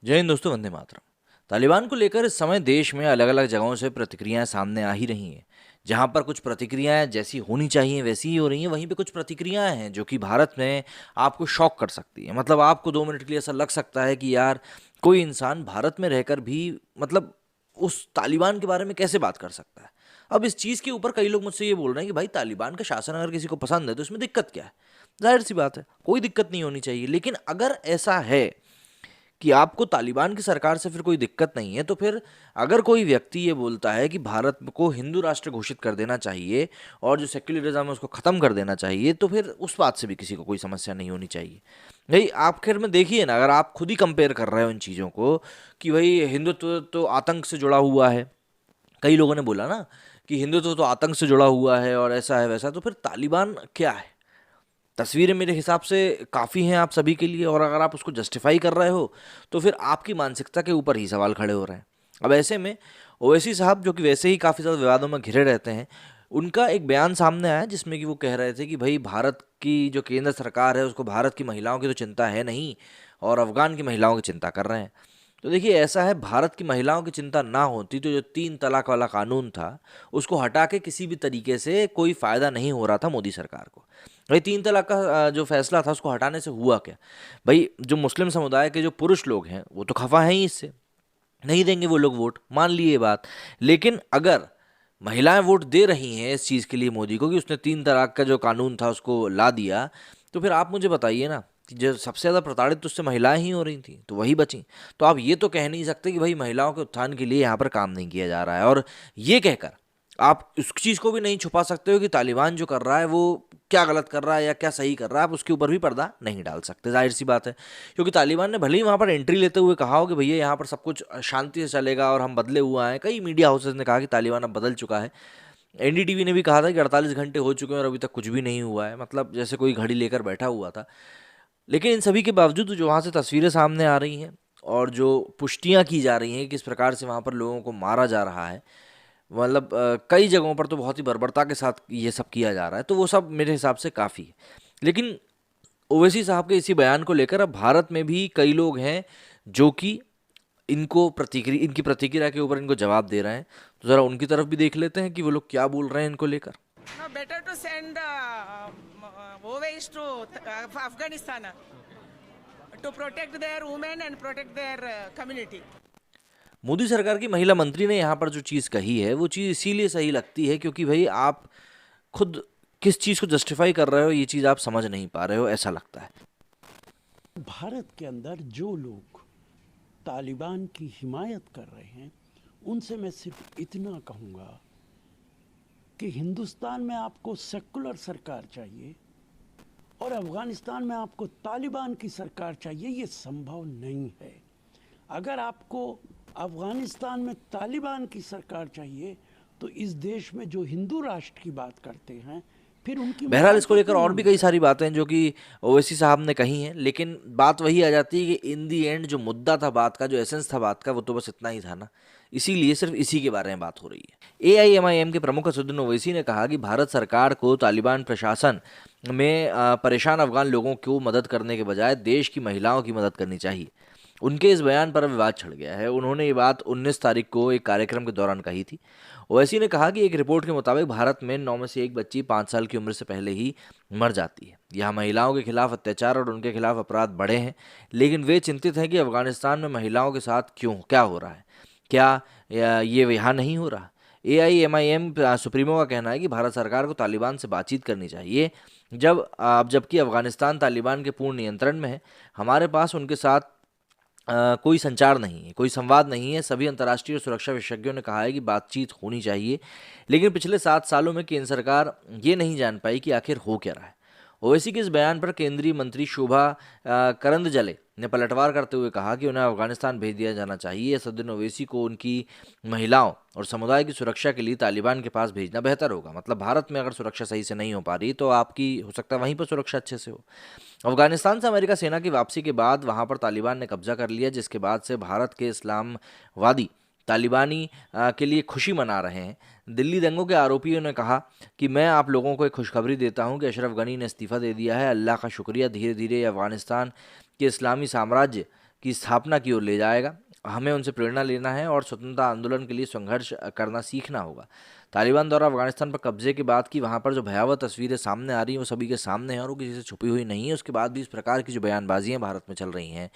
जय हिंद दोस्तों, वंदे मातरम। तालिबान को लेकर इस समय देश में अलग अलग जगहों से प्रतिक्रियाएं सामने आ ही रही हैं। जहां पर कुछ प्रतिक्रियाएं जैसी होनी चाहिए वैसी ही हो रही हैं, वहीं पे कुछ प्रतिक्रियाएं हैं जो कि भारत में आपको शॉक कर सकती है। मतलब आपको 2 मिनट के लिए ऐसा लग सकता है कि यार, कोई इंसान भारत में रहकर भी मतलब उस तालिबान के बारे में कैसे बात कर सकता है। अब इस चीज़ के ऊपर कई लोग मुझसे ये बोल रहे हैं कि भाई, तालिबान का शासन अगर किसी को पसंद है तो इसमें दिक्कत क्या है। जाहिर सी बात है, कोई दिक्कत नहीं होनी चाहिए। लेकिन अगर ऐसा है कि आपको तालिबान की सरकार से फिर कोई दिक्कत नहीं है, तो फिर अगर कोई व्यक्ति ये बोलता है कि भारत को हिंदू राष्ट्र घोषित कर देना चाहिए और जो सेक्युलरिज्म है उसको ख़त्म कर देना चाहिए, तो फिर उस बात से भी किसी को कोई समस्या नहीं होनी चाहिए। भाई, आखिर में देखिए ना, अगर आप खुद ही कंपेयर कर रहे हो इन चीज़ों को कि भाई हिंदुत्व तो आतंक से जुड़ा हुआ है। कई लोगों ने बोला ना कि हिंदुत्व तो आतंक से जुड़ा हुआ है और ऐसा है वैसा, तो फिर तालिबान क्या है। तस्वीरें मेरे हिसाब से काफ़ी हैं आप सभी के लिए, और अगर आप उसको जस्टिफाई कर रहे हो तो फिर आपकी मानसिकता के ऊपर ही सवाल खड़े हो रहे हैं। अब ऐसे में ओवैसी साहब, जो कि वैसे ही काफ़ी ज़्यादा विवादों में घिरे रहते हैं, उनका एक बयान सामने आया जिसमें कि वो कह रहे थे कि भाई, भारत की जो केंद्र सरकार है उसको भारत की महिलाओं की तो चिंता है नहीं, और अफगान की महिलाओं की चिंता कर रहे हैं। तो देखिए, ऐसा है, भारत की महिलाओं की चिंता ना होती तो जो 3 तलाक वाला कानून था उसको हटा के किसी भी तरीके से कोई फ़ायदा नहीं हो रहा था मोदी सरकार को। भाई, 3 तलाक का जो फैसला था उसको हटाने से हुआ क्या। भाई, जो मुस्लिम समुदाय के जो पुरुष लोग हैं वो तो खफा हैं ही इससे, नहीं देंगे वो लोग वोट, मान लिए ये बात। लेकिन अगर महिलाएं वोट दे रही हैं इस चीज़ के लिए मोदी को कि उसने 3 तलाक का जो कानून था उसको ला दिया, तो फिर आप मुझे बताइए ना कि जो सबसे ज़्यादा प्रताड़ित तो उससे महिलाएं ही हो रही थी, तो वही बची। तो आप ये तो कह नहीं सकते कि भाई, महिलाओं के उत्थान के लिए यहाँ पर काम नहीं किया जा रहा है। और ये कहकर आप उस चीज़ को भी नहीं छुपा सकते हो कि तालिबान जो कर रहा है वो क्या गलत कर रहा है या क्या सही कर रहा है। आप उसके ऊपर भी पर्दा नहीं डाल सकते, जाहिर सी बात है। क्योंकि तालिबान ने भले ही वहाँ पर एंट्री लेते हुए कहा हो कि भैया यहाँ पर सब कुछ शांति से चलेगा और हम बदले हुए हैं, कई मीडिया हाउसेज ने कहा कि तालिबान अब बदल चुका है। एनडीटीवी ने भी कहा था कि 48 घंटे हो चुके हैं और अभी तक कुछ भी नहीं हुआ है, मतलब जैसे कोई घड़ी लेकर बैठा हुआ था। लेकिन इन सभी के बावजूद जो वहाँ से तस्वीरें सामने आ रही हैं और जो पुष्टियाँ की जा रही हैं किस प्रकार से वहाँ पर लोगों को मारा जा रहा है, मतलब कई जगहों पर तो बहुत ही बर्बरता के साथ ये सब किया जा रहा है, तो वो सब मेरे हिसाब से काफ़ी है। लेकिन ओवैसी साहब के इसी बयान को लेकर अब भारत में भी कई लोग हैं जो कि इनकी प्रतिक्रिया के ऊपर इनको जवाब दे रहे हैं। तो ज़रा उनकी तरफ भी देख लेते हैं कि वो लोग क्या बोल रहे हैं इनको लेकर। No, better to send OVs to Afghanistan to protect their women and protect their community. Modi सरकार की महिला मंत्री ने यहाँ पर जो चीज़ कही है वो चीज़ इसीलिए सही लगती है क्योंकि भाई, आप खुद किस चीज़ को जस्टिफाई कर रहे हो ये चीज़ आप समझ नहीं पा रहे हो, ऐसा लगता है। भारत के अंदर जो लोग तालिबान की हिमायत कर रहे हैं उनसे मैं सिर्फ इतना कहूँगा कि हिंदुस्तान में आपको सेकुलर सरकार चाहिए और अफ़गानिस्तान में आपको तालिबान की सरकार चाहिए, ये संभव नहीं है। अगर आपको अफ़गानिस्तान में तालिबान की सरकार चाहिए तो इस देश में जो हिंदू राष्ट्र की बात करते हैं फिर उनकी बहरहाल, इसको मुखालफत लेकर नहीं और भी होनी कई चाहिए। सारी बातें हैं जो कि ओवैसी साहब ने कही हैं, लेकिन बात वही आ जाती है कि इन दी एंड जो मुद्दा था बात का, जो एसेंस था बात का, वो तो बस इतना ही था ना। इसीलिए सिर्फ इसी के बारे में बात हो रही है। एआईएमआईएम के प्रमुख असदुद्दीन ओवैसी ने कहा कि भारत सरकार को तालिबान प्रशासन में परेशान अफगान लोगों को मदद करने के बजाय देश की महिलाओं की मदद करनी चाहिए। उनके इस बयान पर अब विवाद छिड़ गया है। उन्होंने ये बात 19 तारीख को एक कार्यक्रम के दौरान कही थी। ओवैसी ने कहा कि एक रिपोर्ट के मुताबिक भारत में 9 में से एक बच्ची 5 साल की उम्र से पहले ही मर जाती है। यहाँ महिलाओं के खिलाफ अत्याचार और उनके खिलाफ अपराध बढ़े हैं, लेकिन वे चिंतित हैं कि अफगानिस्तान में महिलाओं के साथ क्या हो रहा है। क्या ये यहाँ नहीं हो रहा। एआईएमआईएम सुप्रीमो का कहना है कि भारत सरकार को तालिबान से बातचीत करनी चाहिए, जबकि अफगानिस्तान तालिबान के पूर्ण नियंत्रण में है। हमारे पास उनके साथ कोई संचार नहीं है, कोई संवाद नहीं है। सभी अंतर्राष्ट्रीय सुरक्षा विशेषज्ञों ने कहा है कि बातचीत होनी चाहिए, लेकिन पिछले 7 सालों में केंद्र सरकार ये नहीं जान पाई कि आखिर हो क्या रहा है। ओवैसी के इस बयान पर केंद्रीय मंत्री शोभा करंदजले ने पलटवार करते हुए कहा कि उन्हें अफगानिस्तान भेज दिया जाना चाहिए। असदुद्दीन ओवैसी को उनकी महिलाओं और समुदाय की सुरक्षा के लिए तालिबान के पास भेजना बेहतर होगा। मतलब भारत में अगर सुरक्षा सही से नहीं हो पा रही तो आपकी हो सकता है वहीं पर सुरक्षा अच्छे से हो। अफगानिस्तान से अमेरिका सेना की वापसी के बाद वहां पर तालिबान ने कब्जा कर लिया, जिसके बाद से भारत के इस्लामवादी तालिबानी के लिए खुशी मना रहे हैं। दिल्ली दंगों के आरोपियों ने कहा कि मैं आप लोगों को एक खुशखबरी देता हूं कि अशरफ गनी ने इस्तीफा दे दिया है। अल्लाह का शुक्रिया, धीरे धीरे अफगानिस्तान के इस्लामी साम्राज्य की स्थापना की ओर ले जाएगा। हमें उनसे प्रेरणा लेना है और स्वतंत्रता आंदोलन के लिए संघर्ष करना सीखना होगा। तालिबान द्वारा अफगानिस्तान पर कब्जे के बाद की वहाँ पर जो भयावह तस्वीरें सामने आ रही हैं वो सभी के सामने हैं और वो किसी से छुपी हुई नहीं है। उसके बाद भी इस प्रकार की जो बयानबाजियाँ भारत में चल रही हैं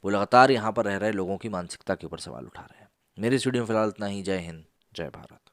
वो लगातार यहाँ पर रह रहे लोगों की मानसिकता के ऊपर सवाल उठा रहे हैं। मेरी इस वीडियो में फिलहाल इतना ही। जय हिंद, जय भारत।